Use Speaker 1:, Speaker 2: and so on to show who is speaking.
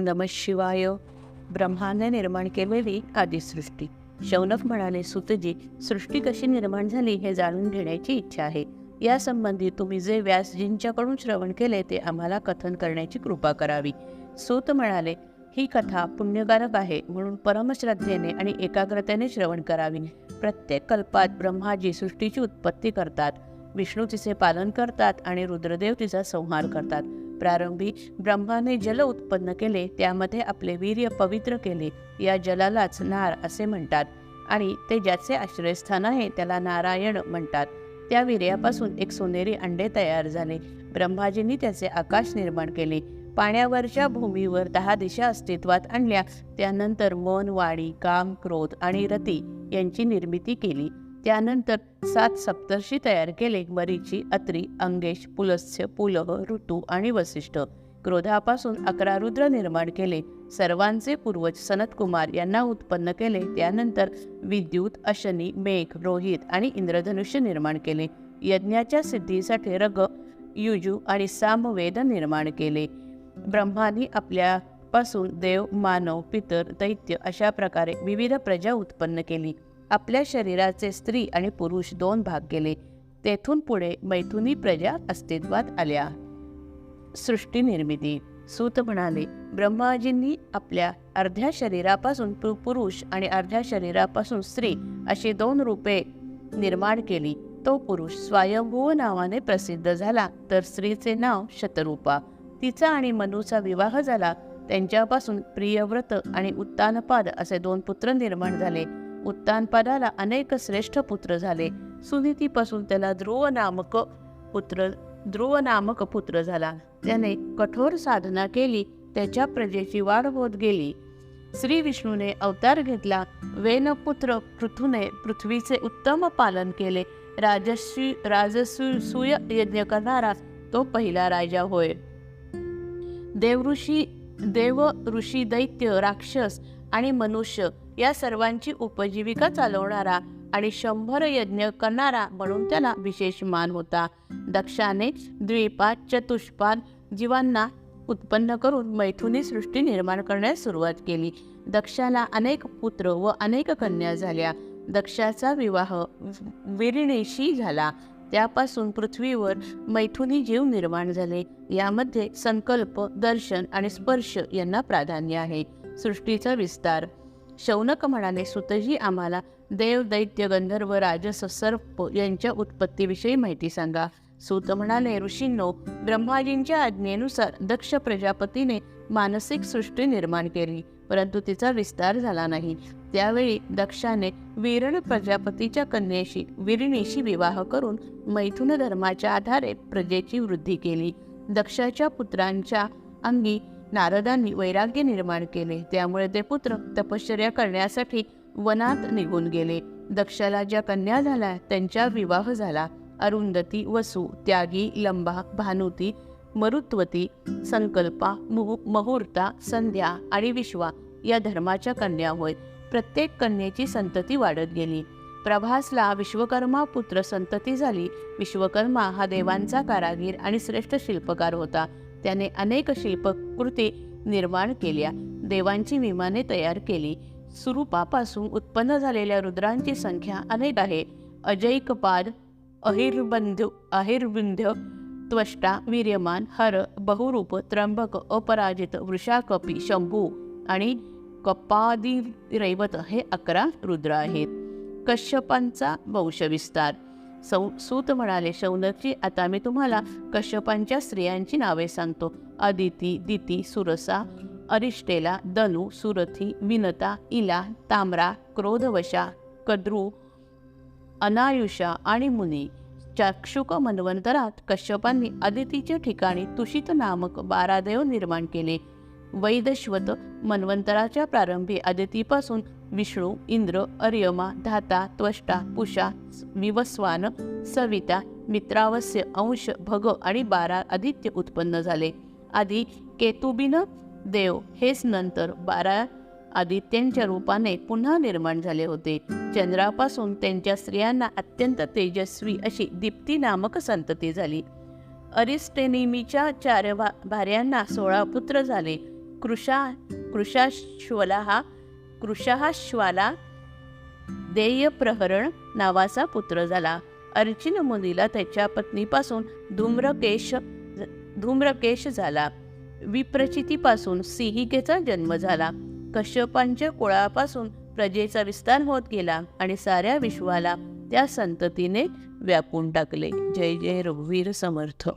Speaker 1: नमः शिवाय. ब्रह्माने निर्माण केलेली आदिसृष्टी. शौनक म्हणाले, सुतजी, सृष्टी कशी निर्माण झाली हे जाणून घेण्याची इच्छा आहे. यासंबंधी तुम्ही जे व्यासजींच्याकडून श्रवण केले ते आम्हाला कथन करण्याची कृपा करावी. सूत म्हणाले, ही कथा पुण्यकारक आहे, म्हणून परमश्रद्धेने आणि एकाग्रतेने श्रवण करावी. प्रत्येक कल्पात ब्रह्माजी सृष्टीची उत्पत्ती करतात, विष्णू तिचे पालन करतात आणि रुद्रदेव तिचा संहार करतात. प्रारंभी ब्रह्माने जल उत्पन्न केले, त्यामध्ये आपले वीर्य पवित्र केले. या जलालाच नार असे म्हणतात आणि ते ज्याचे आश्रयस्थान आहे त्याला नारायण म्हणतात. त्या वीर्यापासून एक सोनेरी अंडे तयार झाले. ब्रह्माजींनी त्याचे आकाश निर्माण केले. पाण्यावरच्या भूमीवर 10 दिशा अस्तित्वात आणल्या. त्यानंतर मन, वाणी, काम, क्रोध आणि रती यांची निर्मिती केली. त्यानंतर 7 सप्तर्षी तयार केले. मरीची, अत्री, अंगेश, पुलस्त्य, पुलह, ऋतू आणि वसिष्ठ. क्रोधापासून 11 रुद्र निर्माण केले. सर्वांचे पूर्वज सनतकुमार यांना उत्पन्न केले. त्यानंतर विद्युत, अशनी, मेघ, रोहित आणि इंद्रधनुष्य निर्माण केले. यज्ञाच्या सिद्धीसाठी रग, युजू आणि सामवेद निर्माण केले. ब्रह्मानी आपल्यापासून देव, मानव, पितर, दैत्य अशा प्रकारे विविध प्रजा उत्पन्न केली. आपल्या शरीराचे स्त्री आणि पुरुष 2 भाग केले. तेथून पुढे मैथुनी प्रजा अस्तित्वात आल्या. सृष्टी निर्मिती. सूत म्हणाले, ब्रह्माजींनी आपल्या अर्ध्या शरीरापासून पुरुष आणि अर्ध्या शरीरापासून स्त्री अशी 2 रूपे निर्माण केली. तो पुरुष स्वयंभू नावाने प्रसिद्ध झाला, तर स्त्रीचे नाव शतरूपा. तिचा आणि मनुचा विवाह झाला. त्यांच्यापासून प्रियव्रत आणि उत्तानपाद असे 2 पुत्र निर्माण झाले. उत्तानपादाला अनेक श्रेष्ठ पुत्र झाले. सुनीतीपासून त्याला ध्रुव नामक पुत्र झाला. त्याने कठोर साधना केली. त्याच्या प्रजेची वाढ होत गेली. श्री विष्णूने अवतार घेतला. वेनपुत्र पृथूने पृथ्वीचे उत्तम पालन केले. राजसूय यज्ञ करणारा तो पहिला राजा होय. देव ऋषी, दैत्य, राक्षस आणि मनुष्य या सर्वांची उपजीविका चालवणारा आणि 100 यज्ञ करणारा म्हणून त्याला विशेष मान होता. दक्षाने द्विपाद, चतुष्पाद जीवांना उत्पन्न करून मैथुनी सृष्टी निर्माण करण्यास सुरुवात केली. दक्षाला अनेक पुत्र व अनेक कन्या झाल्या. दक्षाचा विवाह वीरणेशी झाला. त्यापासून पृथ्वीवर मैथुनी जीव निर्माण झाले. यामध्ये संकल्प, दर्शन आणि स्पर्श यांना प्राधान्य आहे. सृष्टीचा विस्तार. शौनक म्हणाले, सुतजी, आम्हाला देव, दैत्य, गंधर्व, राजस, सर्प यांच्या उत्पत्तीविषयी माहिती सांगा. सूत म्हणाले, ऋषींनो, ब्रह्माजींच्या आज्ञेनुसार दक्ष प्रजापतीने मानसिक सृष्टी निर्माण केली, परंतु तिचा विस्तार झाला नाही. त्यावेळी दक्षाने वीरण प्रजापतीच्या कन्येशी वीरणीशी विवाह करून मैथुन धर्माच्या आधारे प्रजेची वृद्धी केली. दक्षाच्या पुत्रांच्या अंगी नारदांनी वैराग्य निर्माण केले. त्यामुळे ते पुत्र तपश्चर्या करण्यासाठी वनात निघून गेले. दक्षाला ज्या कन्या झाल्या त्यांचा विवाह झाला. अरुंधती, वसु, त्यागी, लंबा, भानुती, मरुत्वती, संकल्पा, मुहूर्ता, संध्या आणि विश्वा या धर्माच्या कन्या होय. प्रत्येक कन्येची संतती वाढत गेली. प्रभासला विश्वकर्मा पुत्र संतती झाली. विश्वकर्मा हा देवांचा कारागीर आणि श्रेष्ठ शिल्पकार होता. त्याने अनेक शिल्पकृती निर्माण केल्या. देवांची विमाने तयार केली. सुरूपापासून उत्पन्न झालेल्या रुद्रांची संख्या अनेक आहे. अजैकपाद, अहिर्विंध्य, त्वष्टा, वीर्यमान, हर, बहुरूप, त्र्यंबक, अपराजित, वृषाकपी, शंभू आणि कपादी रैवत हे 11 रुद्र आहेत. कश्यपांचा वंशविस्तार. सूत म्हणाले, शौनकजी, आता मी तुम्हाला कश्यपांच्या स्त्रियांची नावे सांगतो. अदिती, दिती, सुरसा, अरिष्टेला, दनु, सुरथी, विनता, इला, ताम्रा, क्रोधवशा, कद्रू, अनायुषा आणि मुनी. चाक्षुक मन्वंतरात कश्यपांनी अदितीच्या ठिकाणी तुषित नामक 12 देव निर्माण केले. वैदश्वत मन्वंतराच्या प्रारंभी अदितीपासून विष्णू, इंद्र, अर्यमा, धाता, त्वष्टा, पुषा, विवस्वान, सविता, मित्रावस्य, अंश, भग आणि 12 आदित्य उत्पन्न झाले. आधी केतुबिन देव हेच नंतर 12 आदित्यांच्या रूपाने पुन्हा निर्माण झाले होते. चंद्रापासून त्यांच्या स्त्रियांना अत्यंत तेजस्वी अशी दीप्ती नामक संतती झाली. अरिस्टेनेमीच्या 4 भार्यांना 16 पुत्र झाले. कृशाश्वाला देयप्रहरण नावाचा पुत्र झाला. अर्चिन मुनीला त्याच्या पत्नीपासून धूम्रकेश झाला. विप्रचितीपासून सिंहिकेचा जन्म झाला. कश्यपांच्या कुळापासून प्रजेचा विस्तार होत गेला आणि साऱ्या विश्वाला त्या संततीने व्यापून टाकले. जय जय रघुवीर समर्थ.